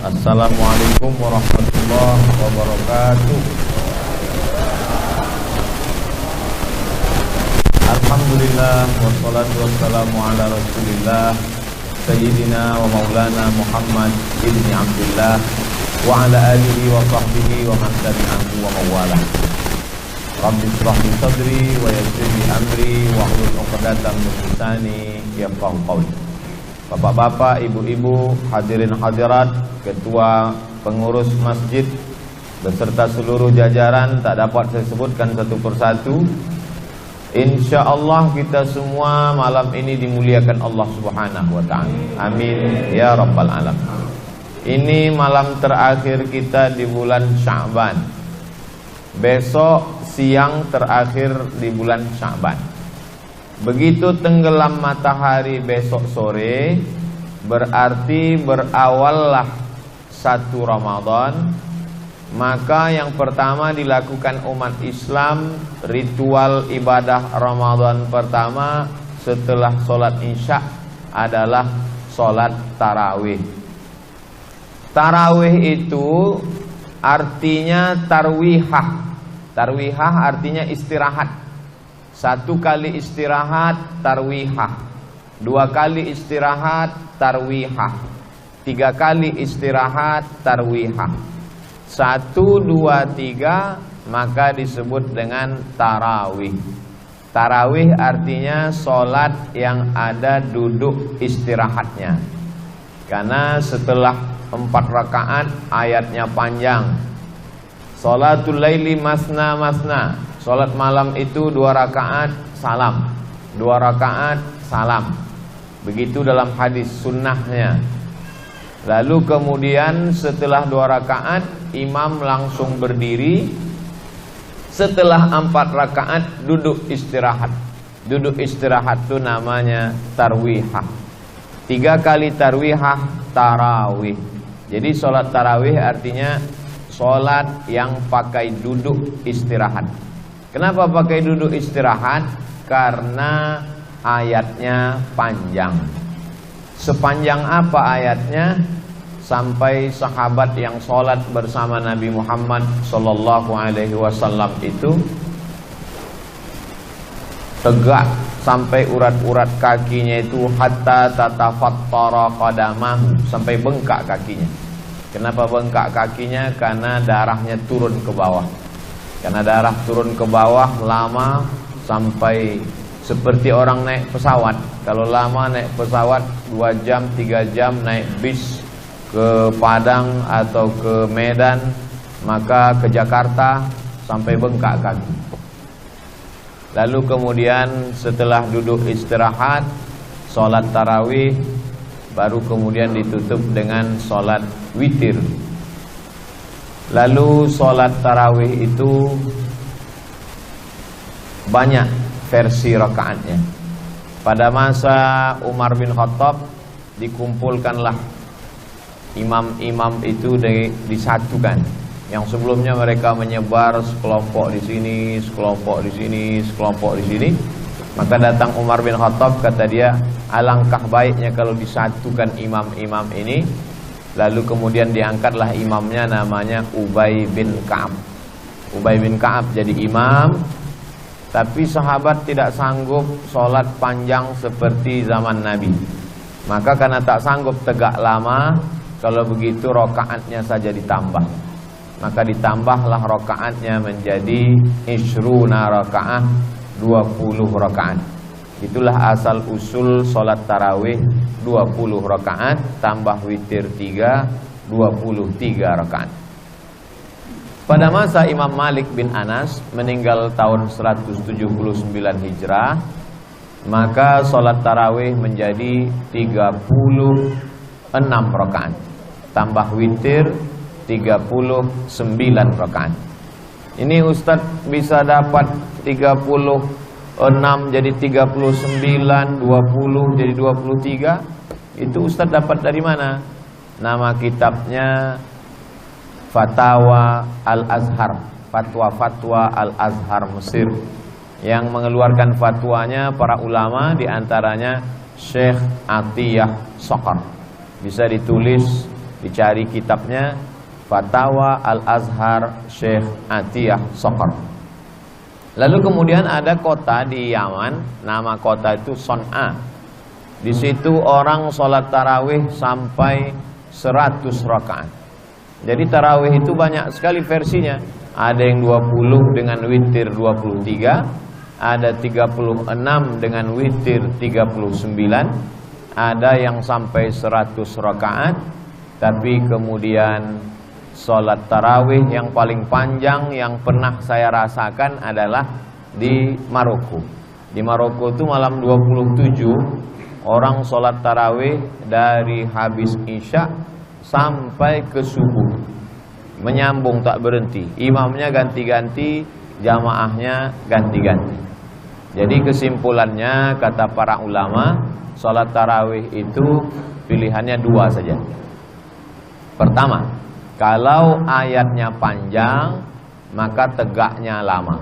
Assalamualaikum warahmatullahi wabarakatuh. Alhamdulillah wassalatu wassalamu ala rasulillah Sayyidina wa maulana Muhammad ibni Abdullah wa ala alihi wa sahbihi wa man tabi'ahu wa mawalah. Rabbi shrah li sadri wa yassir li amri wa hlul 'uqdatam min lisani yafqahu qawli. Bapak-bapak, ibu-ibu, hadirin hadirat, ketua pengurus masjid beserta seluruh jajaran, tak dapat saya sebutkan satu persatu. InsyaAllah kita semua malam ini dimuliakan Allah Subhanahu wa ta'ala. Amin ya rabbal alamin. Ini malam terakhir kita di bulan Sya'ban. Besok siang terakhir di bulan Sya'ban. Begitu tenggelam matahari besok sore, berarti berawallah 1 Ramadan. Maka yang pertama dilakukan umat Islam, ritual ibadah Ramadan pertama setelah sholat isya adalah sholat tarawih. Tarawih itu artinya tarwihah. Tarwihah artinya istirahat. 1 kali istirahat tarwihah, 2 kali istirahat tarwihah, 3 kali istirahat tarwihah. 1, 2, 3 maka disebut dengan tarawih. Tarawih artinya sholat yang ada duduk istirahatnya. Karena setelah 4 rakaat ayatnya panjang. Sholatul laili masna masna. Sholat malam itu 2 rakaat salam, 2 rakaat salam. Begitu dalam hadis sunnahnya. Lalu kemudian setelah 2 rakaat imam langsung berdiri. Setelah 4 rakaat duduk istirahat. Duduk istirahat itu namanya tarwihah. 3 kali tarwihah tarawih. Jadi sholat tarawih artinya sholat yang pakai duduk istirahat. Kenapa pakai duduk istirahat? Karena ayatnya panjang. Sepanjang apa ayatnya? Sampai sahabat yang sholat bersama Nabi Muhammad sallallahu alaihi wasallam itu tegak sampai urat-urat kakinya itu hatta tatafattara qadamahu, sampai bengkak kakinya. Kenapa bengkak kakinya? Karena darahnya turun ke bawah. Karena darah turun ke bawah lama, sampai seperti orang naik pesawat. Kalau lama naik pesawat 2 jam, 3 jam naik bis ke Padang atau ke Medan, maka ke Jakarta sampai bengkak kaki. Lalu kemudian setelah duduk istirahat, sholat tarawih, baru kemudian ditutup dengan sholat witir. Lalu sholat tarawih itu banyak versi rakaatnya. Pada masa Umar bin Khattab dikumpulkanlah imam-imam itu disatukan. Yang sebelumnya mereka menyebar sekelompok di sini, sekelompok di sini, sekelompok di sini. Maka datang Umar bin Khattab, kata dia, alangkah baiknya kalau disatukan imam-imam ini. Lalu kemudian diangkatlah imamnya, namanya Ubay bin Ka'ab. Ubay bin Ka'ab jadi imam. Tapi sahabat tidak sanggup sholat panjang seperti zaman Nabi. Maka karena tak sanggup tegak lama, kalau begitu rokaatnya saja ditambah. Maka ditambahlah rokaatnya menjadi ishruna rokaat, 20 rokaat. Itulah asal usul sholat tarawih, 20 rakaat tambah witir 3, 23 rakaat. Pada masa Imam Malik bin Anas meninggal tahun 179 Hijrah, maka sholat tarawih menjadi 36 rakaat tambah witir 39 rakaat. Ini Ustadz bisa dapat 36 jadi 39, 20 jadi 23. Itu Ustadz dapat dari mana? Nama kitabnya Fatawa Al-Azhar, Fatwa-Fatwa Al-Azhar Mesir. Yang mengeluarkan fatwanya para ulama, diantaranya Syekh Atiyah Saqar. Bisa ditulis Dicari kitabnya, Fatawa Al-Azhar Syekh Atiyah Soqor. Lalu kemudian ada kota di Yaman, nama kota itu Son'a. Di situ orang sholat tarawih sampai 100 rakaat. Jadi tarawih itu banyak sekali versinya. Ada yang 20 dengan witir 23, ada 36 dengan witir 39, ada yang sampai 100 rakaat. Tapi kemudian sholat tarawih yang paling panjang yang pernah saya rasakan adalah di Maroko. Di Maroko itu malam 27 orang sholat tarawih dari habis isya sampai ke subuh, menyambung tak berhenti. Imamnya ganti-ganti, jamaahnya ganti-ganti. Jadi kesimpulannya kata para ulama, sholat tarawih itu pilihannya dua saja. Pertama, kalau ayatnya panjang maka tegaknya lama.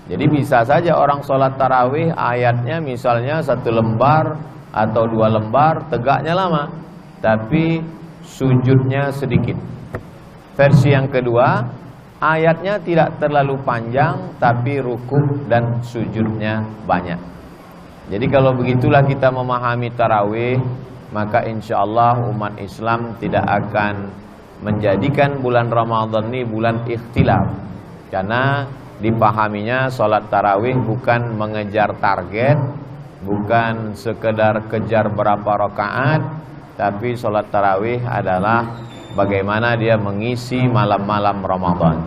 Jadi bisa saja orang sholat tarawih ayatnya misalnya 1 lembar atau 2 lembar, tegaknya lama, tapi sujudnya sedikit. Versi yang kedua, ayatnya tidak terlalu panjang, tapi rukuk dan sujudnya banyak. Jadi kalau begitulah kita memahami tarawih, maka insya Allah umat Islam tidak akan menjadikan bulan Ramadan ini bulan ikhtilaf. Karena dipahaminya sholat tarawih bukan mengejar target, bukan sekedar kejar berapa rakaat, tapi sholat tarawih adalah bagaimana dia mengisi malam-malam Ramadan.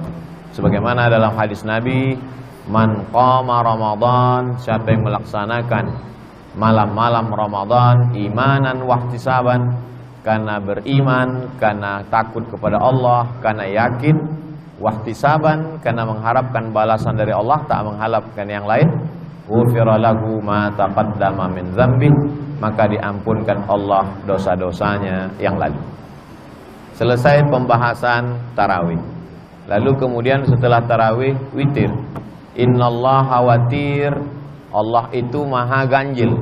Sebagaimana dalam hadis Nabi, man qama Ramadan, siapa yang melaksanakan malam-malam Ramadan imanan wahtisaban, karena beriman, karena takut kepada Allah, karena yakin, wahtisaban, karena mengharapkan balasan dari Allah, tak mengharapkan yang lain, ghufira lahu ma taqaddama min dzambi, maka diampunkan Allah dosa-dosanya yang lalu. Selesai pembahasan tarawih. Lalu kemudian setelah tarawih witir. Innallaha watir, Allah itu maha ganjil.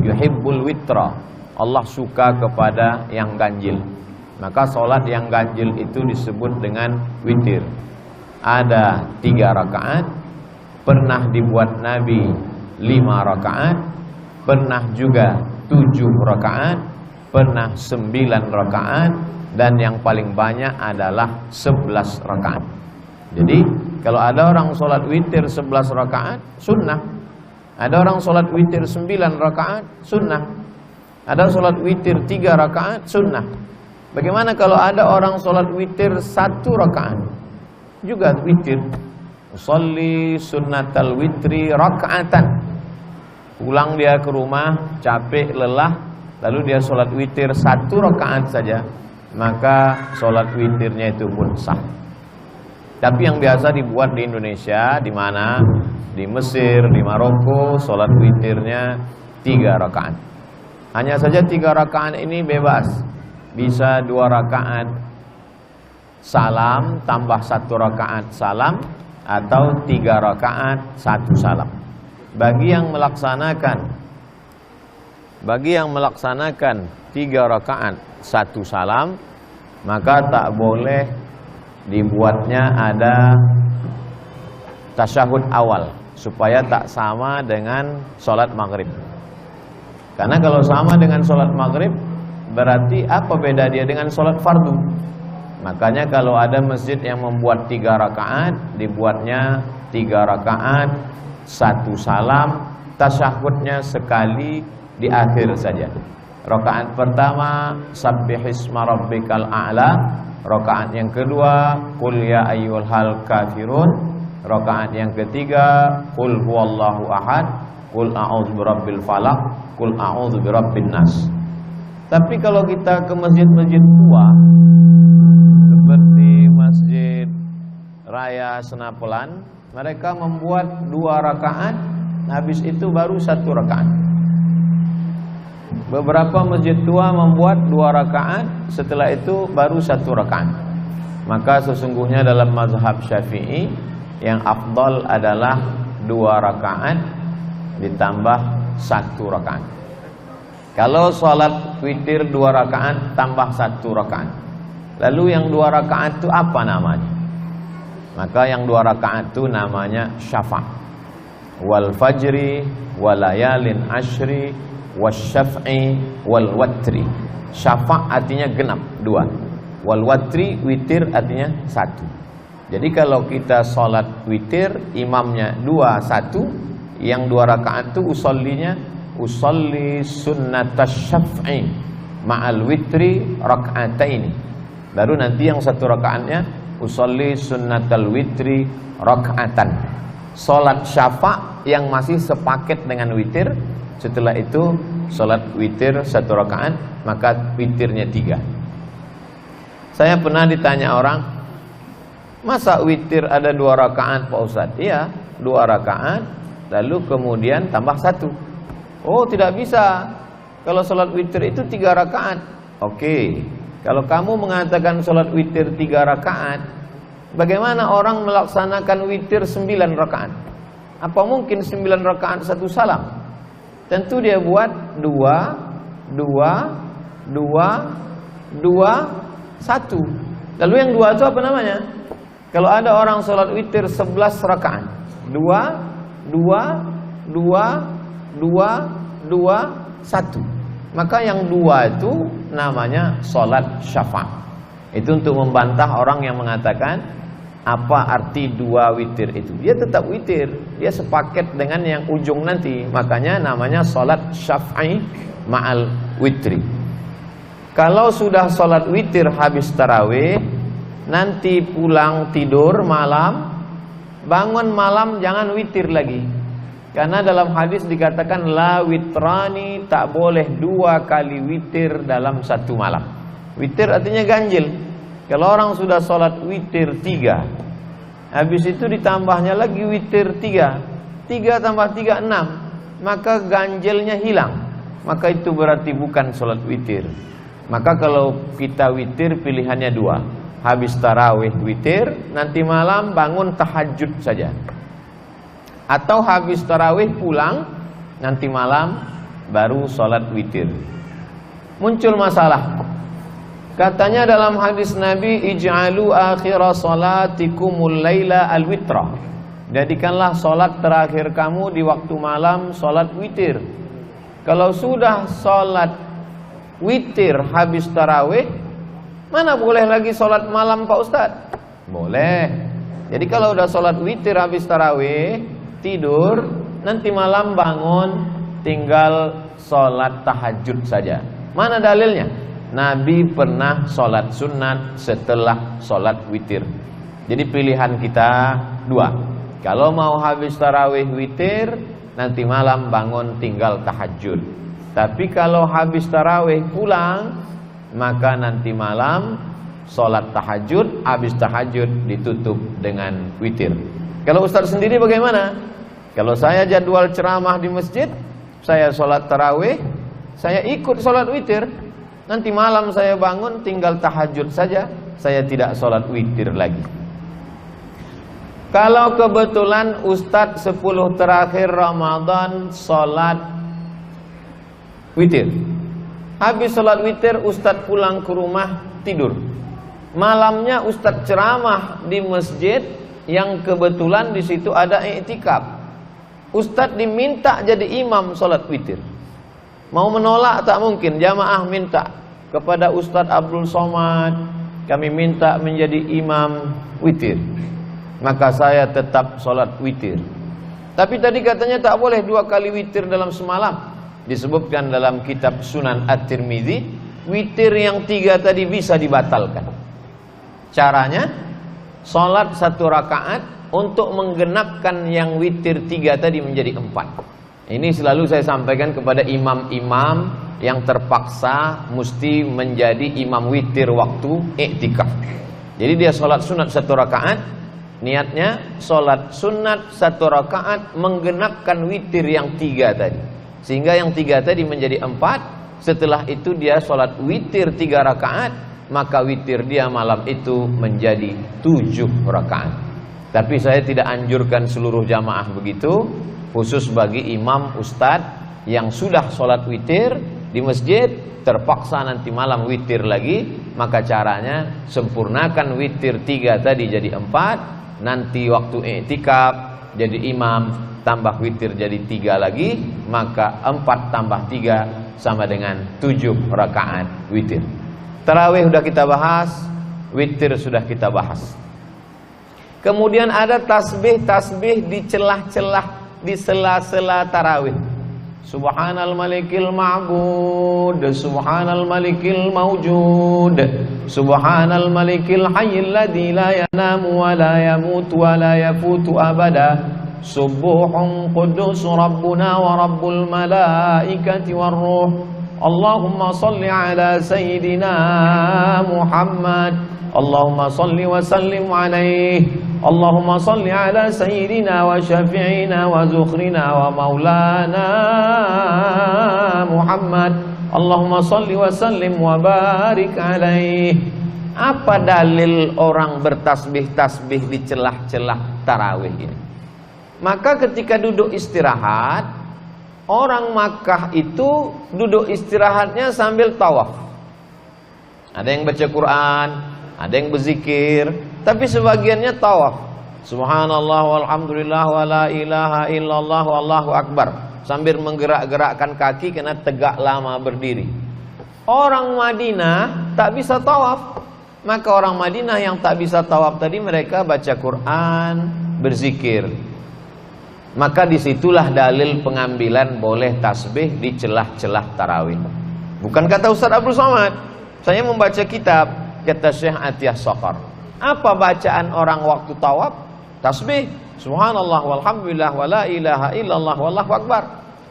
Yuhibbul witra, Allah suka kepada yang ganjil. Maka sholat yang ganjil itu disebut dengan witir. Ada 3 rakaat, pernah dibuat Nabi 5 rakaat, pernah juga 7 rakaat, pernah 9 rakaat, dan yang paling banyak adalah 11 rakaat. Jadi kalau ada orang sholat witir 11 rakaat, sunnah. Ada orang sholat witir 9 rakaat, sunnah. Ada sholat witir 3 rakaat, sunnah. Bagaimana kalau ada orang sholat witir 1 rakaat, juga witir. Usolli sunnatal witri rakaatan. Pulang dia ke rumah, capek, lelah, lalu dia sholat witir 1 rakaat saja, maka sholat witirnya itu pun sah. Tapi yang biasa dibuat di Indonesia, di mana? Di Mesir, di Maroko, sholat witirnya 3 rakaat. Hanya saja 3 rakaat ini bebas. Bisa 2 rakaat salam tambah 1 rakaat salam, atau 3 rakaat 1 salam. Bagi yang melaksanakan 3 rakaat 1 salam, maka tak boleh dibuatnya ada tasyahud awal, supaya tak sama dengan sholat maghrib. Karena kalau sama dengan sholat maghrib, berarti apa beda dia dengan sholat fardu? Makanya kalau ada masjid yang membuat 3 rakaat, dibuatnya 3 rakaat 1 salam, tasyahudnya sekali di akhir saja. Rakaat pertama sabbihisma rabbikal a'la, rakaat yang kedua qul ya ayyuhal kafirun, rakaat yang ketiga qul huwallahu ahad, qul a'udzu birabbil falaq, qul a'udzu birabbin nas. Tapi kalau kita ke masjid-masjid tua seperti Masjid Raya Senapelan, mereka membuat 2 rakaat, habis itu baru 1 rakaat. Beberapa masjid tua membuat 2 rakaat, setelah itu baru 1 rakaat. Maka sesungguhnya dalam mazhab Syafi'i yang afdal adalah 2 rakaat ditambah 1 rakaat. Kalau sholat witir 2 rakaat tambah 1 rakaat. Lalu yang 2 rakaat itu apa namanya? Maka yang 2 rakaat itu namanya syafa'. Wal fajri walayalin ashri wasyaf'i wal watri. Syafa' artinya genap 2. Wal watri witir artinya 1. Jadi kalau kita sholat witir, imamnya 2 1, yang 2 rakaat itu usolli sunnatas syaf'i ma'al witri raka'ataini. Baru nanti yang 1 rakaatnya usolli sunnatal witri raka'atan. Sholat syafa' yang masih sepaket dengan witir. Setelah itu sholat witir 1 rakaat, maka witirnya 3. Saya pernah ditanya orang, masa witir ada 2 rakaat Pak Ustadz? Iya, 2 rakaat, lalu kemudian tambah 1. Oh, tidak bisa. Kalau sholat witir itu 3 rakaat. Oke, kalau kamu mengatakan sholat witir 3 rakaat, bagaimana orang melaksanakan witir 9 rakaat? Apa mungkin 9 rakaat 1 salam? Tentu dia buat 2, 2, 2, 2, 1. Lalu yang 2 itu apa namanya? Kalau ada orang sholat witir 11 rakaat, 2, 2, 2, 2, 2, 1. Maka yang 2 itu namanya sholat syafa'. Itu untuk membantah orang yang mengatakan apa arti 2 witir itu. Dia tetap witir, dia sepaket dengan yang ujung nanti. Makanya namanya sholat syafa'i ma'al witri. Kalau sudah sholat witir habis tarawih, nanti pulang tidur malam, bangun malam jangan witir lagi. Karena dalam hadis dikatakan la witrani, tak boleh 2 kali witir dalam 1 malam. Witir artinya ganjil. Kalau orang sudah sholat witir 3, habis itu ditambahnya lagi witir 3, 3 tambah 3 6, maka ganjilnya hilang. Maka itu berarti bukan sholat witir. Maka kalau kita witir pilihannya 2. Habis tarawih witir, nanti malam bangun tahajud saja. Atau habis tarawih pulang, nanti malam baru sholat witir. Muncul masalah. Katanya dalam hadis Nabi, ij'alu akhira salatikumul laila al-witra. Jadikanlah sholat terakhir kamu di waktu malam sholat witir. Kalau sudah sholat witir habis tarawih, mana boleh lagi sholat malam Pak Ustadz? Boleh. Jadi kalau udah sholat witir habis tarawih, tidur, nanti malam bangun, tinggal sholat tahajud saja. Mana dalilnya? Nabi pernah sholat sunat setelah sholat witir. Jadi pilihan kita 2. Kalau mau habis tarawih witir, nanti malam bangun tinggal tahajud. Tapi kalau habis tarawih pulang, maka nanti malam sholat tahajud, habis tahajud ditutup dengan witir. Kalau Ustaz sendiri bagaimana? Kalau saya jadwal ceramah di masjid, saya sholat tarawih, saya ikut sholat witir. Nanti malam saya bangun tinggal tahajud saja, saya tidak sholat witir lagi. Kalau kebetulan Ustadz 10 terakhir Ramadan sholat witir, habis sholat witir Ustadz pulang ke rumah tidur. Malamnya Ustadz ceramah di masjid yang kebetulan di situ ada i'tikaf. Ustadz diminta jadi imam sholat witir. Mau menolak tak mungkin, jamaah minta kepada Ustadz Abdul Somad, kami minta menjadi imam witir. Maka saya tetap sholat witir. Tapi tadi katanya tak boleh 2 kali witir dalam semalam. Disebutkan dalam kitab Sunan At-Tirmidzi, witir yang 3 tadi bisa dibatalkan. Caranya, sholat 1 rakaat untuk menggenapkan yang witir 3 tadi menjadi 4. Ini selalu saya sampaikan kepada imam-imam yang terpaksa mesti menjadi imam witir waktu iktikaf. Jadi dia sholat sunat 1 rakaat, niatnya sholat sunat 1 rakaat menggenapkan witir yang 3 tadi, sehingga yang 3 tadi menjadi 4. Setelah itu dia sholat witir 3 rakaat, maka witir dia malam itu menjadi 7 rakaat. Tapi saya tidak anjurkan seluruh jamaah begitu, khusus bagi imam ustadz yang sudah sholat witir, di masjid, terpaksa nanti malam witir lagi, maka caranya sempurnakan witir 3 tadi jadi 4, nanti waktu i'tikaf jadi imam, tambah witir jadi 3 lagi, maka 4 tambah 3 sama dengan 7 rakaat witir. Tarawih sudah kita bahas, witir sudah kita bahas. Kemudian ada tasbih-tasbih di celah-celah, di sela-sela tarawih. Subhanal malikil ma'bud, subhanal malikil mawjud, subhanal malikil hayyil ladzi la yanamu wa la yamutu wa la yafutu abada, subuhun qudus rabbuna wa rabbul malaikati war ruh, Allahumma salli ala sayyidina Muhammad, Allahumma salli wa sallim alaihi, Allahumma salli ala sayyidina wa syafi'ina wa zukhrina wa maulana Muhammad, Allahumma salli wa sallim wa barik alaihi. Apa dalil orang bertasbih-tasbih di celah-celah tarawih ini? Maka ketika duduk istirahat, orang Makkah itu duduk istirahatnya sambil tawaf. Ada yang baca Quran, ada yang berzikir, tapi sebagiannya tawaf. Subhanallah walhamdulillah wa la ilaha illallah wallahu akbar, sambil menggerak-gerakkan kaki karena tegak lama berdiri. Orang Madinah tak bisa tawaf. Maka orang Madinah yang tak bisa tawaf tadi, mereka baca Quran, berzikir. Maka disitulah dalil pengambilan boleh tasbih di celah-celah tarawih. Bukan kata Ustaz Abdul Somad, saya membaca kitab, kata Syekh Atiyah Saqar. Apa bacaan orang waktu tawaf? Tasbih, subhanallah walhamdulillah wa la ilaha illallah wallahu akbar.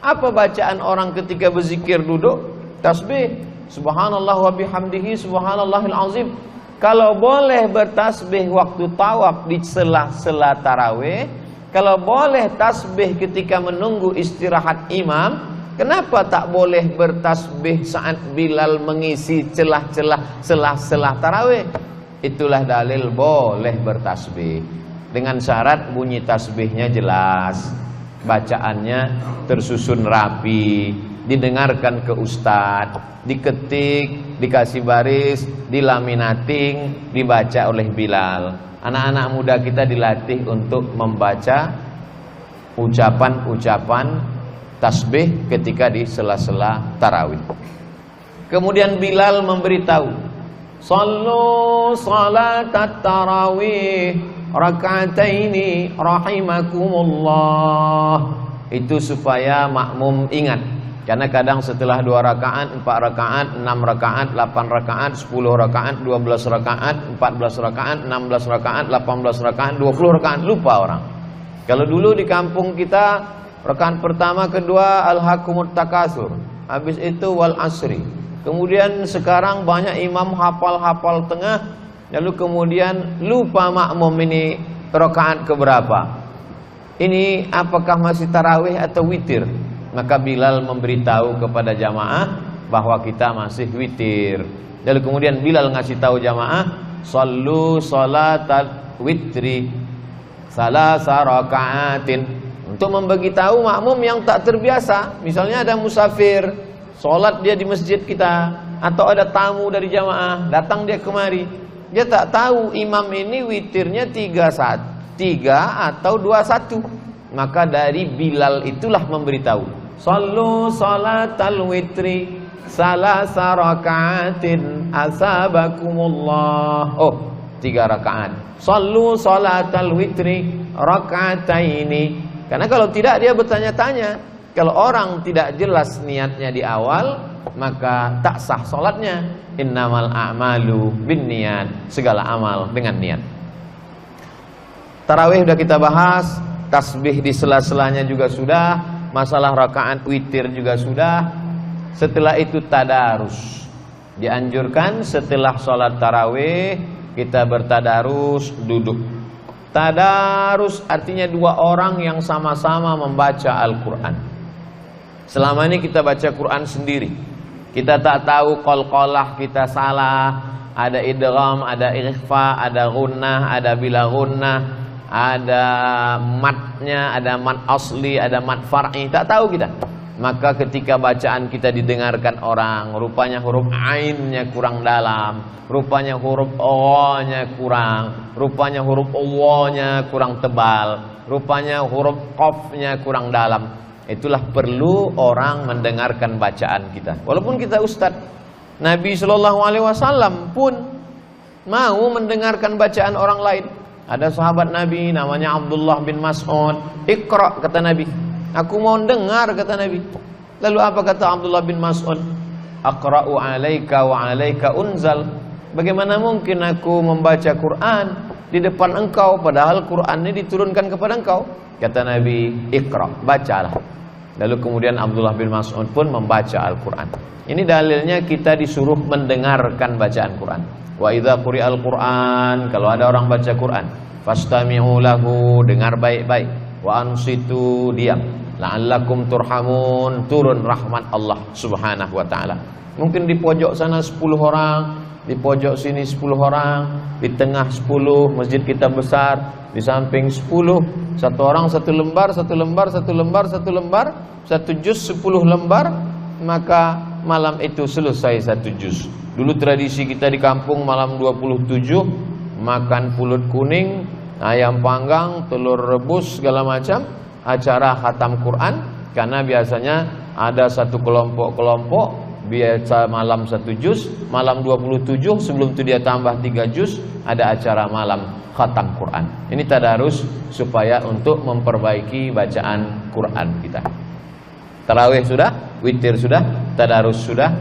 Apa bacaan orang ketika berzikir duduk? Tasbih, subhanallah wa bihamdihi subhanallahil azim. Kalau boleh bertasbih waktu tawaf di sela-sela tarawih, kalau boleh tasbih ketika menunggu istirahat imam, kenapa tak boleh bertasbih saat Bilal mengisi celah-celah sela-sela tarawih? Itulah dalil boleh bertasbih, dengan syarat bunyi tasbihnya jelas, bacaannya tersusun rapi, didengarkan ke ustadz, diketik, dikasih baris, dilaminating, dibaca oleh Bilal. Anak-anak muda kita dilatih untuk membaca ucapan-ucapan tasbih ketika di sela-sela tarawih. Kemudian Bilal memberitahu, sallu salatat tarawih raka'ataini rahimakumullah. Itu supaya makmum ingat. Karena kadang setelah 2 rakaat, 4 rakaat, 6 rakaat, 8 rakaat, 10 rakaat, 12 rakaat, 14 rakaat, 16 rakaat, 18 rakaat, 20 rakaat, lupa orang. Kalau dulu di kampung kita, rakaat pertama, kedua alhaqumut takasur, habis itu wal asri. Kemudian sekarang banyak imam hafal-hafal tengah, lalu kemudian lupa makmum ini rakaat keberapa. Ini apakah masih tarawih atau witir? Maka Bilal memberitahu kepada jamaah bahwa kita masih witir. Lalu kemudian Bilal ngasih tahu jamaah, sallu salatal witri salasa raka'atin, untuk memberitahu makmum yang tak terbiasa. Misalnya ada musafir, sholat dia di masjid kita, atau ada tamu dari jamaah, datang dia kemari, dia tak tahu imam ini witirnya 3 atau 21. Maka dari Bilal itulah memberitahu, sallu salatal witri salasa raka'atin asabakumullah. Oh, 3 rakaat. Sallu salatal witri raka'ataini. Karena kalau tidak dia bertanya-tanya. Kalau orang tidak jelas niatnya di awal, maka tak sah salatnya. Innamal a'malu binniyat. Segala amal dengan niat. Tarawih sudah kita bahas, tasbih di sela-selanya juga sudah, masalah rakaat witir juga sudah. Setelah itu tadarus. Dianjurkan setelah sholat tarawih kita bertadarus duduk. Tadarus artinya 2 orang yang sama-sama membaca Al-Quran. Selama ini kita baca Quran sendiri, kita tak tahu qalqalah kita salah, ada idgham, ada ikhfa, ada gunnah, ada bila gunnah, ada matnya, ada mat asli, ada mat far'i, tak tahu kita. maka ketika bacaan kita didengarkan orang, rupanya huruf ainnya kurang dalam, rupanya huruf o-nya kurang, rupanya huruf o-nya kurang tebal, rupanya huruf qaf-nya kurang dalam. Itulah perlu orang mendengarkan bacaan kita. Walaupun kita ustadz, Nabi Shallallahu Alaihi Wasallam pun mau mendengarkan bacaan orang lain. Ada sahabat Nabi namanya Abdullah bin Mas'ud. Iqra, kata Nabi. Aku mau dengar, kata Nabi. Lalu apa kata Abdullah bin Mas'ud? Aqra'u alaika wa alaika unzal. Bagaimana mungkin aku membaca Quran di depan engkau, padahal Quran ini diturunkan kepada engkau? Kata Nabi, Iqra, bacalah. Lalu kemudian Abdullah bin Mas'ud pun membaca Al-Quran. Ini dalilnya kita disuruh mendengarkan bacaan Quran. Wa idza quri'al Quran, kalau ada orang baca Quran, fastami'u lahu, dengar baik-baik. Wa ansitu, diam. La'allakum turhamun, turun rahmat Allah Subhanahu wa taala. Mungkin di pojok sana 10 orang, di pojok sini 10 orang, di tengah 10, masjid kita besar, di samping 10, satu orang satu lembar, satu lembar, satu lembar, satu lembar, satu juz 10 lembar, maka malam itu selesai satu juz. Dulu tradisi kita di kampung malam 27 makan pulut kuning, ayam panggang, telur rebus segala macam, acara khatam Quran. Karena biasanya ada satu kelompok-kelompok biasa malam satu juz, malam 27 sebelum itu dia tambah 3 juz, ada acara malam khatam Quran. Ini tadarus supaya untuk memperbaiki bacaan Quran kita. Tarawih sudah, witir sudah, tadarus sudah,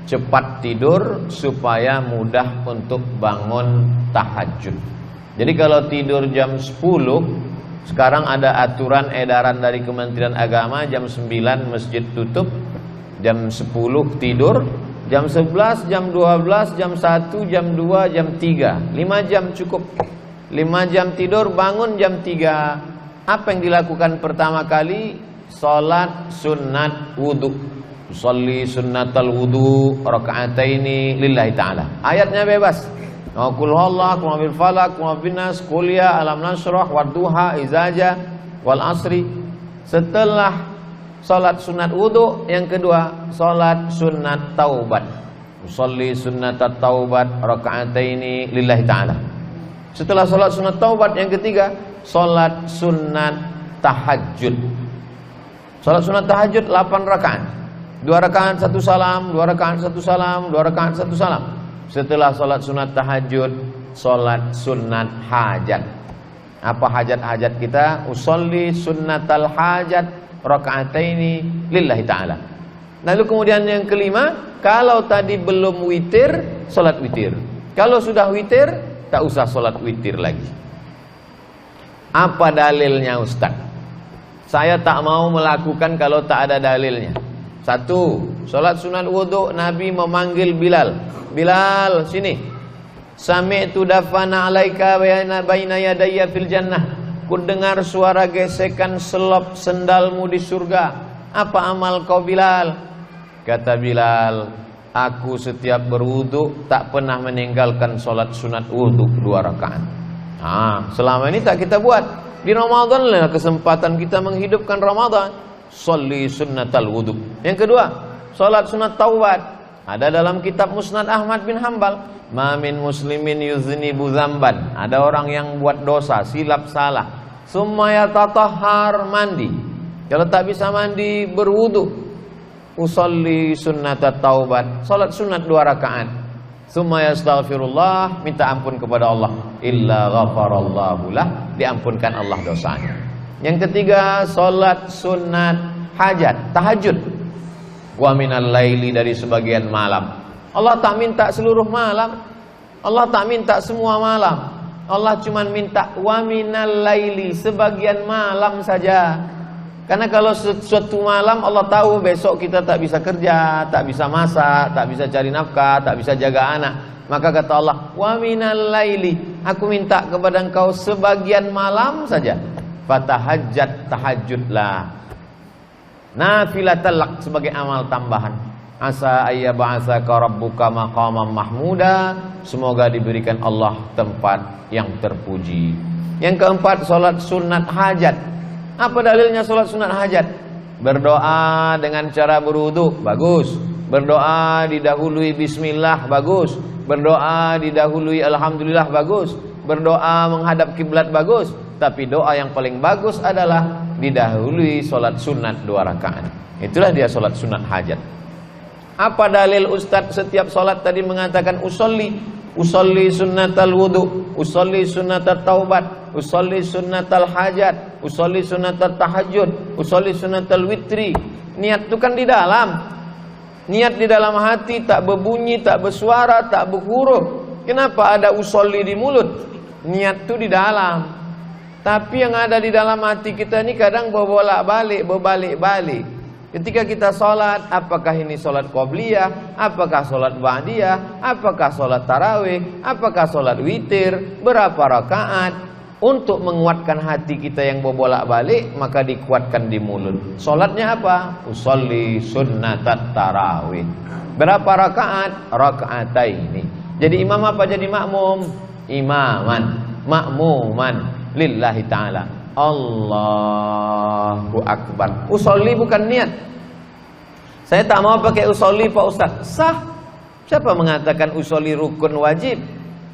cepat tidur supaya mudah untuk bangun tahajud. Jadi kalau tidur jam 10, sekarang ada aturan edaran dari Kementerian Agama, jam 9 masjid tutup, jam 10 tidur, jam 11, jam 12, jam 1, jam 2, jam 3, 5 jam cukup. 5 jam tidur, bangun jam 3. Apa yang dilakukan pertama kali? Salat sunat wudu. Usolli sunnatal wudu raka'ataini lillahi ta'ala. Ayatnya bebas. Qul huwallahu, qul bil falaq, qul bin nas, qul ya alam nasrah, wadduha, izaja, wal asri. Setelah salat sunat wudu, yang kedua salat sunat taubat. Usolli sunnatat taubat raka'ataini lillahi ta'ala. Setelah salat sunat taubat, yang ketiga salat sunat tahajud. Salat sunat tahajud 8 rakaat. 2 rakaat 1 salam, 2 rakaat 1 salam, 2 rakaat 1 salam. Setelah salat sunat tahajud, salat sunat hajat. Apa hajat-hajat kita? Usolli sunnatal hajat raka'ataini lillahi ta'ala. Lalu kemudian yang kelima, kalau tadi belum witir, salat witir. Kalau sudah witir, tak usah salat witir lagi. Apa dalilnya, Ustaz? Saya tak mau melakukan kalau tak ada dalilnya. 1, salat sunat wudu, Nabi memanggil Bilal. Bilal, sini. Sami'tu dafana alaika baina yadayya fil jannah. Ku dengar suara gesekan selop sendalmu di surga. Apa amal kau, Bilal? Kata Bilal, aku setiap berwudu tak pernah meninggalkan salat sunat wudu 2 rakaat. Selama ini tak kita buat. Di Ramadan lah kesempatan kita menghidupkan Ramadan. Sholli sunnatal wudu. Yang kedua, salat sunat taubat. Ada dalam kitab Musnad Ahmad bin Hanbal. Ma min muslimin yuznibu dzamban. Ada orang yang buat dosa, silap salah. Summa yatatahhar, mandi. Kalau tak bisa mandi, berwudu. Usolli sunnatat taubat. Salat sunat 2 rakaat. Summa yastaghfirullah, minta ampun kepada Allah. Illa ghafarallahu lah, diampunkan Allah dosanya. Yang ketiga, salat sunat hajat, tahajud. Wa minal laili, dari sebagian malam. Allah tak minta seluruh malam. Allah tak minta semua malam. Allah cuma minta wa minal laili, sebagian malam saja. Karena kalau suatu malam Allah tahu besok kita tak bisa kerja, tak bisa masak, tak bisa cari nafkah, tak bisa jaga anak. Maka kata Allah, wa minal laili, aku minta kepada engkau sebagian malam saja. Fatahajjat, tahajudlah. Nafilatal lak, sebagai amal tambahan. Asa ayyab'atsaka rabbuka maqaman mahmuda, semoga diberikan Allah tempat yang terpuji. Yang keempat, salat sunat hajat. Apa dalilnya salat sunat hajat? Berdoa dengan cara berwudu, bagus. Berdoa didahului bismillah, bagus. Berdoa didahului alhamdulillah, bagus. Berdoa menghadap kiblat, bagus. Tapi doa yang paling bagus adalah didahului solat sunat 2 rakaat. Itulah dia solat sunat hajat. Apa dalil Ustadz setiap solat tadi mengatakan usolli sunnatal wudu, usolli sunnatat taubat, usolli sunnatal hajat, usolli sunnatat tahajud, usolli sunnatal witri. Niat itu kan di dalam. Niat di dalam hati, tak berbunyi, tak bersuara, tak berhuruf. Kenapa ada usolli di mulut? Niat itu di dalam. Tapi yang ada di dalam hati kita ini kadang berbalik-balik. Ketika kita sholat, apakah ini sholat qobliyah, apakah sholat ba'diyah, apakah sholat tarawih, apakah sholat witir, berapa rakaat? Untuk menguatkan hati kita yang berbolak-balik, maka dikuatkan di mulut. Sholatnya apa? Usolli sunnatat tarawih. Berapa rakaat? Raka'ataini. Jadi imam apa jadi makmum? Imaman, makmuman lillahi ta'ala. Allahu Akbar. Usolli bukan niat. Saya tak mau pakai usolli Pak Ustaz. Sah. Siapa mengatakan usolli rukun wajib?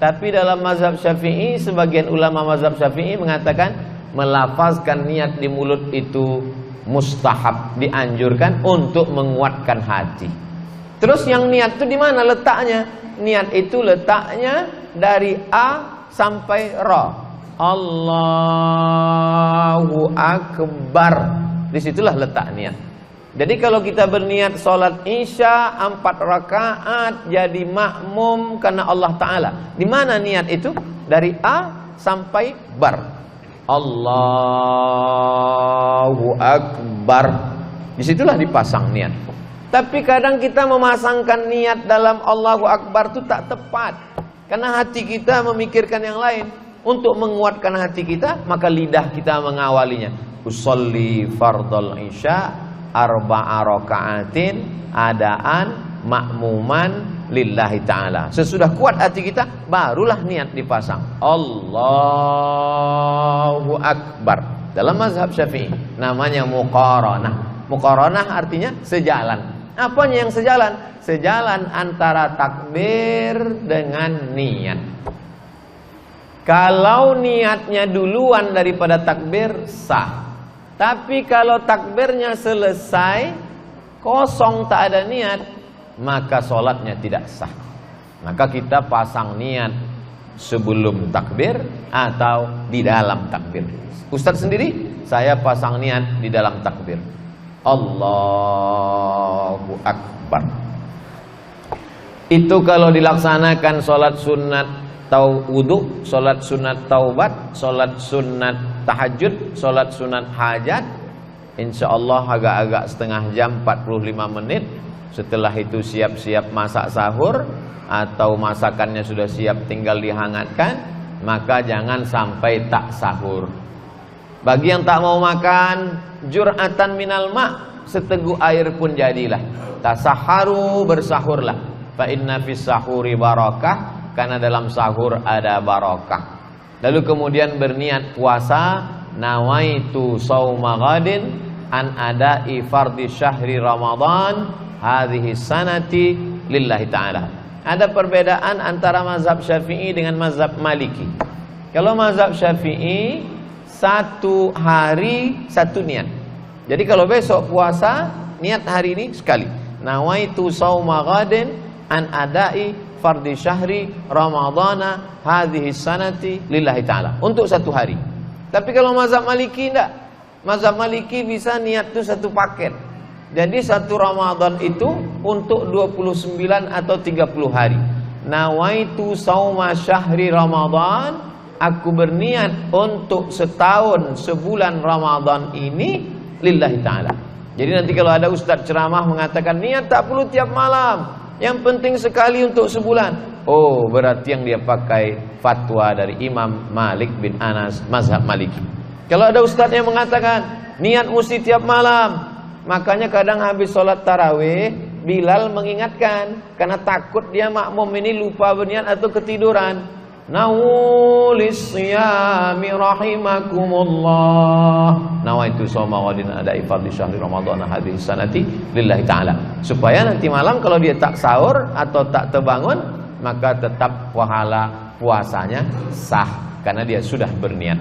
Tapi dalam mazhab Syafi'i, sebagian ulama mazhab Syafi'i mengatakan melafazkan niat di mulut itu mustahab, dianjurkan untuk menguatkan hati. Terus yang niat itu di mana letaknya? Niat itu letaknya dari A sampai Ra. Allahu Akbar. Disitulah letak niat. Jadi kalau kita berniat sholat isya 4 rakaat jadi makmum karena Allah Ta'ala, di mana niat itu? Dari A sampai Bar. Allahu Akbar. Disitulah dipasang niat. Tapi kadang kita memasangkan niat dalam Allahu Akbar itu tak tepat, karena hati kita memikirkan yang lain. Untuk menguatkan hati kita, maka lidah kita mengawalinya. Usolli fardal isya 4 rakaatin adaan makmuman lillahi ta'ala. Sesudah kuat hati kita, barulah niat dipasang. Allahu Akbar. Dalam mazhab Syafi'i namanya muqaranah. Muqaranah artinya sejalan. Apanya yang sejalan? Sejalan antara takbir dengan niat. Kalau niatnya duluan daripada takbir, sah. Tapi kalau takbirnya selesai, kosong tak ada niat, maka sholatnya tidak sah. Maka kita pasang niat sebelum takbir atau di dalam takbir. Ustadz sendiri, saya pasang niat di dalam takbir. Allahu Akbar. Itu kalau dilaksanakan sholat sunat wudu, sholat sunat taubat, sholat sunat tahajud, sholat sunat hajat, insya Allah agak-agak setengah jam 45 menit. Setelah itu siap-siap masak sahur, atau masakannya sudah siap tinggal dihangatkan, maka jangan sampai tak sahur. Bagi yang tak mau makan, jur'atan minal ma', seteguk air pun jadilah. Tasaharu, bersahurlah. Fa inna fis sahuri barakah, karena dalam sahur ada barakah. Lalu kemudian berniat puasa, nawaitu shauma ghadin an ada'i fardhi syahri Ramadan hadhihi sanati lillahi ta'ala. Ada perbedaan antara mazhab Syafi'i dengan mazhab Maliki. Kalau mazhab Syafi'i 1 hari 1 niat. Jadi kalau besok puasa, niat hari ini sekali. Nawaitu shauma ghadin an ada'i fardhi syahri Ramadana hadhihi sanati lillahi ta'ala, untuk 1 hari. Tapi kalau mazhab Maliki enggak. Mazhab Maliki bisa niat itu 1 paket. Jadi 1 Ramadan itu untuk 29 atau 30 hari. Nawaitu sauma syahri Ramadan, aku berniat untuk setahun sebulan Ramadan ini lillahi ta'ala. Jadi nanti kalau ada ustaz ceramah mengatakan niat tak perlu tiap malam, yang penting sekali untuk sebulan. Oh, berarti yang dia pakai fatwa dari Imam Malik bin Anas, mazhab Maliki. Kalau ada ustaz yang mengatakan niat mesti tiap malam, makanya kadang habis sholat tarawih Bilal mengingatkan, karena takut dia makmum ini lupa berniat atau ketiduran. Nawulis siyami rahimakumullah. Nawaitu shoma ghadin ada'i fadli syahri ramadhan hadhihi sanati lillahi ta'ala. Supaya nanti malam kalau dia tak sahur atau tak terbangun, maka tetap pahala puasanya sah karena dia sudah berniat.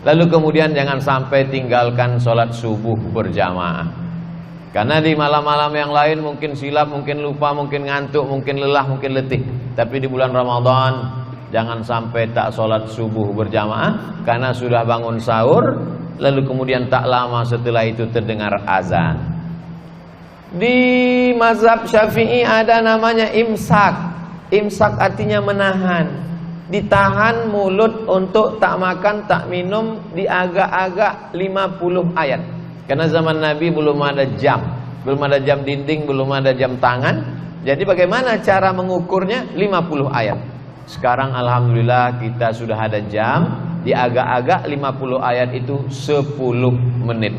Lalu kemudian jangan sampai tinggalkan sholat subuh berjamaah. Karena di malam-malam yang lain mungkin silap, mungkin lupa, mungkin ngantuk, mungkin lelah, mungkin letih. Tapi di bulan Ramadan jangan sampai tak sholat subuh berjamaah karena sudah bangun sahur, lalu kemudian tak lama setelah itu terdengar azan. Di mazhab Syafi'i ada namanya imsak. Imsak artinya menahan. Ditahan mulut untuk tak makan, tak minum di agak-agak 50 ayat. Karena zaman Nabi belum ada jam, belum ada jam dinding, belum ada jam tangan. Jadi bagaimana cara mengukurnya? 50 ayat. Sekarang alhamdulillah kita sudah ada jam. Di agak-agak 50 ayat itu 10 menit.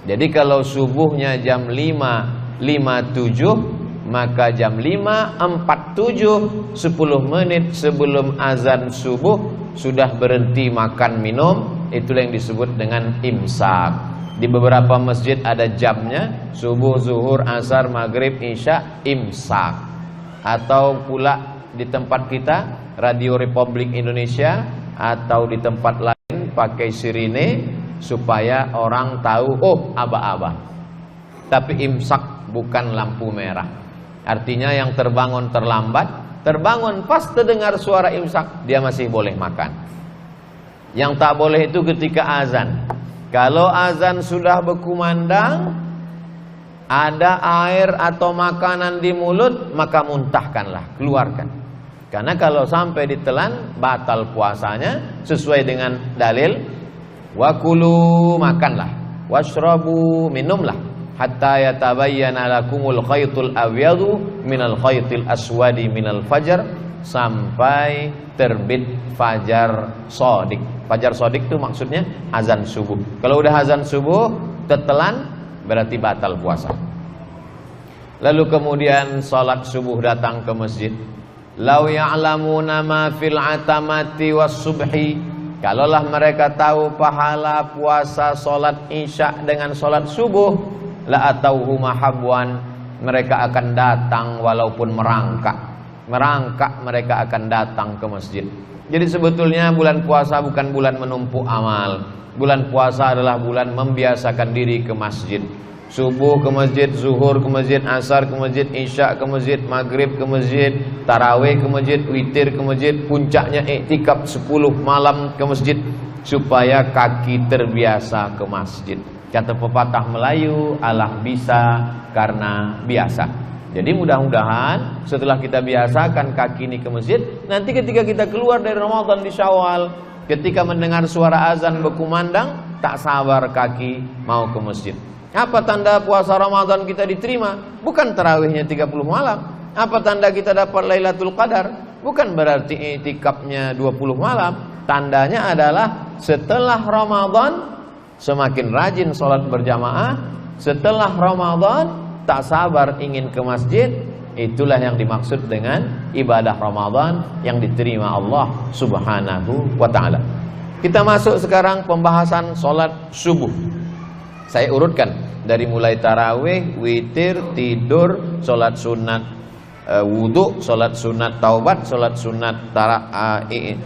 Jadi kalau subuhnya jam 5.57, maka jam 5.47, 10 menit sebelum azan subuh sudah berhenti makan minum. Itulah yang disebut dengan imsak. Di beberapa masjid ada jamnya, subuh, zuhur, asar, maghrib, isya, imsak. Atau pula di tempat kita Radio Republik Indonesia atau di tempat lain pakai sirine supaya orang tahu, oh aba-aba. Tapi imsak bukan lampu merah. Artinya yang terbangun terlambat, terbangun pas terdengar suara imsak, dia masih boleh makan. Yang tak boleh itu ketika azan. Kalau azan sudah berkumandang, ada air atau makanan di mulut, maka muntahkanlah, keluarkan. Karena kalau sampai ditelan, batal puasanya sesuai dengan dalil. Wakulu, makanlah. Washrabu, minumlah. Hatta yatabayyana lakumul khaytul abyadu minal khaytil aswadi minal fajar, sampai terbit fajar sodik. Fajar sodik itu maksudnya azan subuh. Kalau udah azan subuh tertelan, berarti batal puasa. Lalu kemudian salat subuh datang ke masjid. Lau ya'lamuna ma fil atamati was subhi. Kalaulah mereka tahu pahala puasa salat isya dengan salat subuh, la atauhu mahabwan, mereka akan datang walaupun merangkak. Merangkak mereka akan datang ke masjid. Jadi sebetulnya bulan puasa bukan bulan menumpuk amal. Bulan puasa adalah bulan membiasakan diri ke masjid. Subuh ke masjid, zuhur ke masjid, asar ke masjid, isya ke masjid, maghrib ke masjid, tarawih ke masjid, witir ke masjid, puncaknya iktikaf 10 malam ke masjid, supaya kaki terbiasa ke masjid. Kata pepatah Melayu, alah bisa karena biasa. Jadi mudah-mudahan setelah kita biasakan kaki ini ke masjid, nanti ketika kita keluar dari Ramadan di Syawal, ketika mendengar suara azan berkumandang, tak sabar kaki mau ke masjid. Apa tanda puasa Ramadan kita diterima? Bukan tarawihnya 30 malam. Apa tanda kita dapat Lailatul Qadar? Bukan berarti i'tikafnya 20 malam. Tandanya adalah setelah Ramadan semakin rajin sholat berjamaah. Setelah Ramadan tak sabar ingin ke masjid. Itulah yang dimaksud dengan ibadah Ramadan yang diterima Allah Subhanahu wa ta'ala. Kita masuk sekarang pembahasan sholat subuh. Saya urutkan dari mulai tarawih, witir, tidur, sholat sunat wudhu, sholat sunat taubat, sholat sunat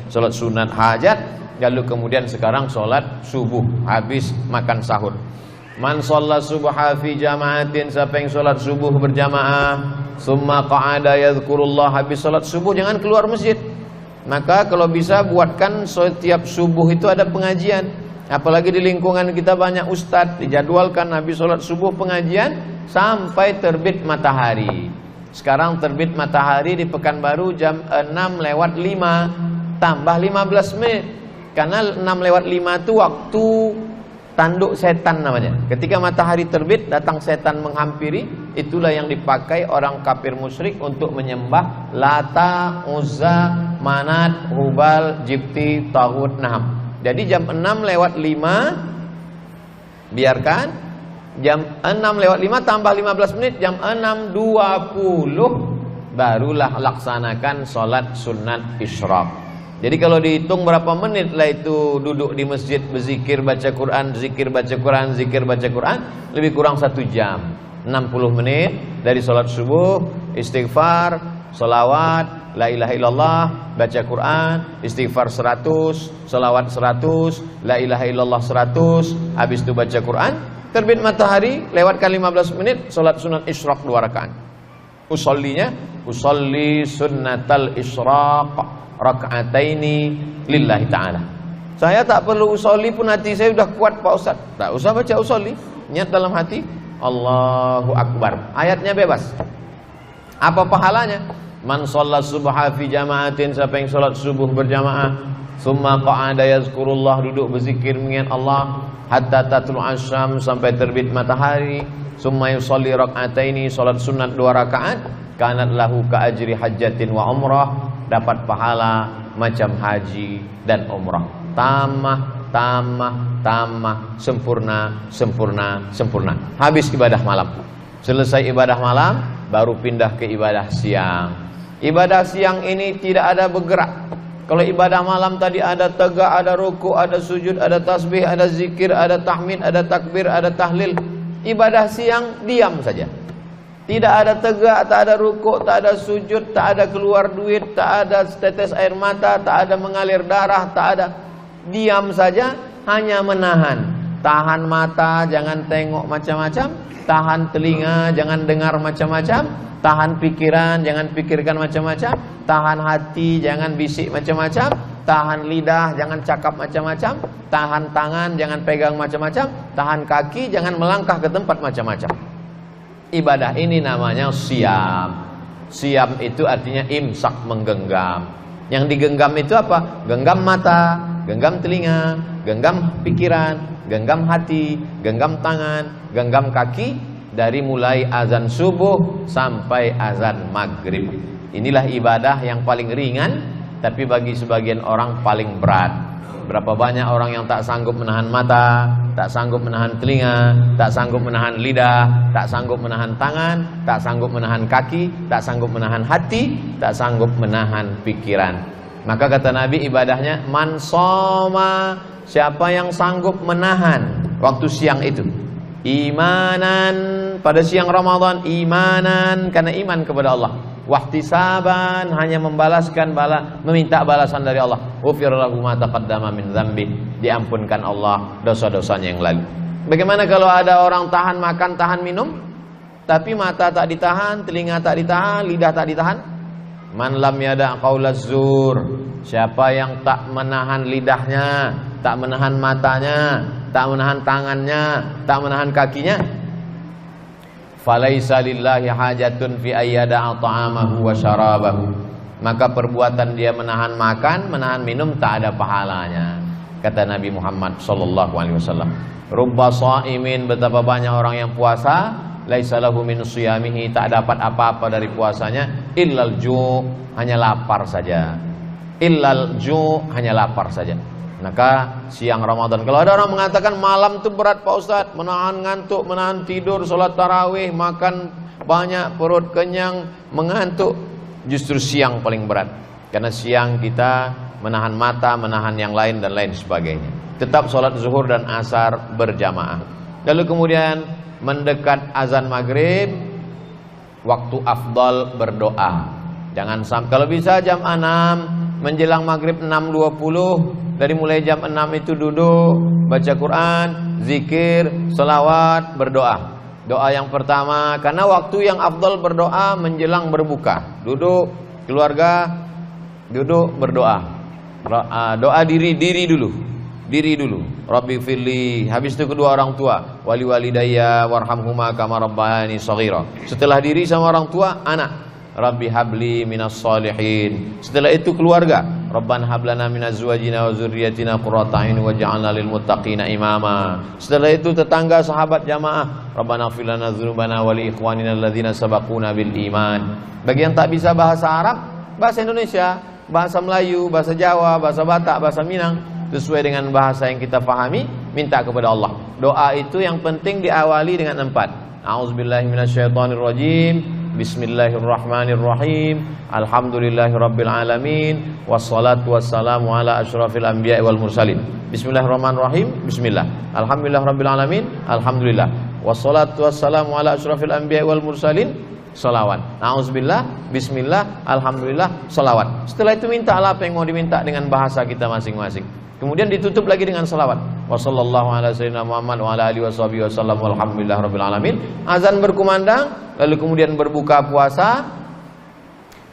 sholat sunat hajat, lalu kemudian sekarang sholat subuh habis makan sahur. Man sholat subha fi jama'atin, siapa yang sholat subuh berjamaah, summa qa'ada yadhkurullah, habis sholat subuh jangan keluar masjid. Maka kalau bisa buatkan setiap subuh itu ada pengajian. Apalagi di lingkungan kita banyak ustadz, dijadwalkan habis sholat subuh pengajian sampai terbit matahari. Sekarang terbit matahari di Pekanbaru jam 6:05 tambah 15 menit. Karena 6:05 itu waktu tanduk setan namanya. Ketika matahari terbit datang setan menghampiri, itulah yang dipakai orang kafir musyrik untuk menyembah Lata, Uzza, Manat, Hubal, Jibti, Taghut, Naham. Jadi jam 6:05 biarkan, jam 6:05 tambah 15 menit, jam 6:20 barulah laksanakan sholat sunat isyraq. Jadi kalau dihitung berapa menit lah itu duduk di masjid berzikir, baca Quran, zikir, baca Quran, zikir, baca Quran, lebih kurang 1 jam. 60 menit dari sholat subuh, istighfar, sholawat, la ilaha illallah, baca Quran, istighfar 100, sholawat 100, la ilaha illallah 100, habis itu baca Quran, terbit matahari, lewatkan 15 menit, sholat sunat isyraq 2 rakaat. Usolli sunnatal isyraq raka'ataini lillahi ta'ala. Saya tak perlu usolli pun hati saya sudah kuat Pak Ustaz. Tak usah baca usolli, niat dalam hati Allahu Akbar. Ayatnya bebas. Apa pahalanya? Man shalla subha fi jama'atin, siapa yang salat subuh berjamaah, summa qa'ada yazkurullah, duduk berzikir mengingat Allah, hatta tatlu asyam, sampai terbit matahari, summa yusolli raka'ataini, salat sunat 2 rakaat, kanat lahu ka ajri hajjatin wa umrah, dapat pahala macam haji dan umrah. Tamah, sempurna. Habis ibadah malam. Selesai ibadah malam, baru pindah ke ibadah siang. Ibadah siang ini tidak ada bergerak. Kalau ibadah malam tadi ada tegak, ada ruku, ada sujud, ada tasbih, ada zikir, ada tahmid, ada takbir, ada tahlil. Ibadah siang diam saja. Tidak ada tegak, tak ada rukuk, tak ada sujud, tak ada keluar duit, tak ada setetes air mata, tak ada mengalir darah, tak ada. Diam saja, hanya menahan. Tahan mata, jangan tengok macam-macam. Tahan telinga, jangan dengar macam-macam. Tahan pikiran, jangan pikirkan macam-macam. Tahan hati, jangan bisik macam-macam. Tahan lidah, jangan cakap macam-macam. Tahan tangan, jangan pegang macam-macam. Tahan kaki, jangan melangkah ke tempat macam-macam. Ibadah ini namanya siam. Siam itu artinya imsak, menggenggam. Yang digenggam itu apa? Genggam mata, genggam telinga, genggam pikiran, genggam hati, genggam tangan, genggam kaki, dari mulai azan subuh sampai azan maghrib. Inilah ibadah yang paling ringan, tapi bagi sebagian orang paling berat. Berapa banyak orang yang tak sanggup menahan mata, tak sanggup menahan telinga, tak sanggup menahan lidah, tak sanggup menahan tangan, tak sanggup menahan kaki, tak sanggup menahan hati, tak sanggup menahan pikiran. Maka kata Nabi, ibadahnya man shoma, siapa yang sanggup menahan waktu siang itu, imanan, pada siang Ramadan, imanan karena iman kepada Allah, wahtisaban, hanya membalaskan meminta balasan dari Allah, ghufir lahu ma taqaddama min dzambi, diampunkan Allah dosa-dosanya yang lalu. Bagaimana kalau ada orang tahan makan, tahan minum, tapi mata tak ditahan, telinga tak ditahan, lidah tak ditahan? Man lam yada' qaulaz zur, siapa yang tak menahan lidahnya, tak menahan matanya, tak menahan tangannya, tak menahan kakinya, falaisa lillahi hajatun fi ayyada'a ta'amahu wa syarabahu, maka perbuatan dia menahan makan, menahan minum tak ada pahalanya. Kata Nabi Muhammad sallallahu alaihi wasallam, rubba shaimin, betapa banyak orang yang puasa, laisa lahu min shiyamihi, tak dapat apa-apa dari puasanya, illal ju', hanya lapar saja. Illal ju', hanya lapar saja. Maka siang Ramadan, kalau ada orang mengatakan malam itu berat Pak Ustaz, menahan ngantuk, menahan tidur, sholat tarawih, makan banyak, perut kenyang, mengantuk, justru siang paling berat. Karena siang kita menahan mata, menahan yang lain dan lain sebagainya. Tetap sholat zuhur dan asar berjamaah. Lalu kemudian mendekat azan maghrib, waktu afdal berdoa. Jangan sampai, kalau bisa jam 6 menjelang maghrib 6.20, dari mulai jam 6 itu duduk baca Quran, zikir, selawat, berdoa. Doa yang pertama, karena waktu yang afdal berdoa menjelang berbuka. Duduk keluarga, duduk berdoa. Doa diri dulu. Rabbi firli, habis itu kedua orang tua, wali walidayya warhamhuma kama rabbayani shaghira. Setelah diri sama orang tua, anak, Rabbi habli minas shalihin. Setelah itu keluarga, Rabbana hablana minaz azwajina wa dzurriyyatina qurrata a'yun waj'alna lil muttaqina imama. Setelah itu tetangga, sahabat, jamaah, Rabbana ighfir lana dzunubana wa li ikhwanina alladzina sabaquna bil iman. Bagi yang tak bisa bahasa Arab, bahasa Indonesia, bahasa Melayu, bahasa Jawa, bahasa Batak, bahasa Minang, sesuai dengan bahasa yang kita pahami, minta kepada Allah. Doa itu yang penting diawali dengan 4. A'udzubillahi minasyaitonirrajim. Bismillahirrahmanirrahim. Alhamdulillahirabbil alamin. Wassalatu wassalamu ala asyrafil anbiya'i wal mursalin. Bismillahirrahmanirrahim. Bismillah. Alhamdulillahirabbil alamin. Alhamdulillah. Wassalatu wassalamu ala asyrafil anbiya'i wal mursalin. Salawat. Na'udzubillah. Bismillah. Alhamdulillah. Salawat. Setelah itu mintalah apa yang mau diminta dengan bahasa kita masing-masing. Kemudian ditutup lagi dengan salawat. Wassallallahu ala sayyidina Muhammad wa ala alihi washabihi wasallam walhamdulillahirabbil alamin. Azan berkumandang, lalu kemudian berbuka puasa.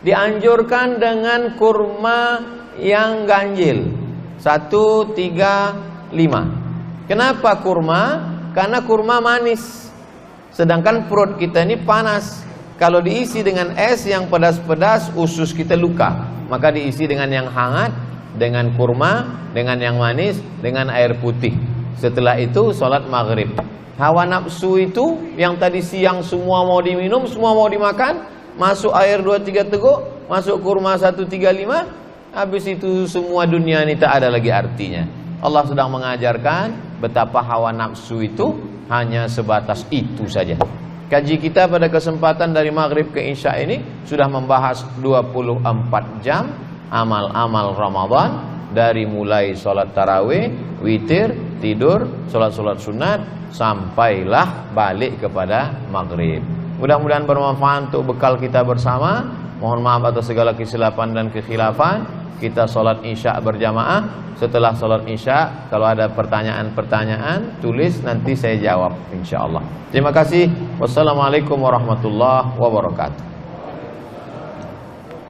Dianjurkan dengan kurma yang ganjil. 1, 3, 5. Kenapa kurma? Karena kurma manis. Sedangkan perut kita ini panas. Kalau diisi dengan es yang pedas-pedas, usus kita luka. Maka diisi dengan yang hangat, dengan kurma, dengan yang manis, dengan air putih. Setelah itu sholat maghrib. Hawa nafsu itu yang tadi siang semua mau diminum, semua mau dimakan, masuk air 2-3 teguk, masuk kurma 1-3-5, habis itu semua dunia ini tak ada lagi artinya. Allah sedang mengajarkan betapa hawa nafsu itu hanya sebatas itu saja. Kaji kita pada kesempatan dari maghrib ke isya ini sudah membahas 24 jam amal-amal Ramadan, dari mulai sholat tarawih, witir, tidur, sholat-sholat sunat, sampailah balik kepada maghrib. Mudah-mudahan bermanfaat untuk bekal kita bersama. Mohon maaf atas segala kesilapan dan kekhilafan. Kita sholat isya berjamaah. Setelah sholat isya, kalau ada pertanyaan-pertanyaan, tulis, nanti saya jawab insyaallah. Terima kasih. Wassalamualaikum warahmatullahi wabarakatuh.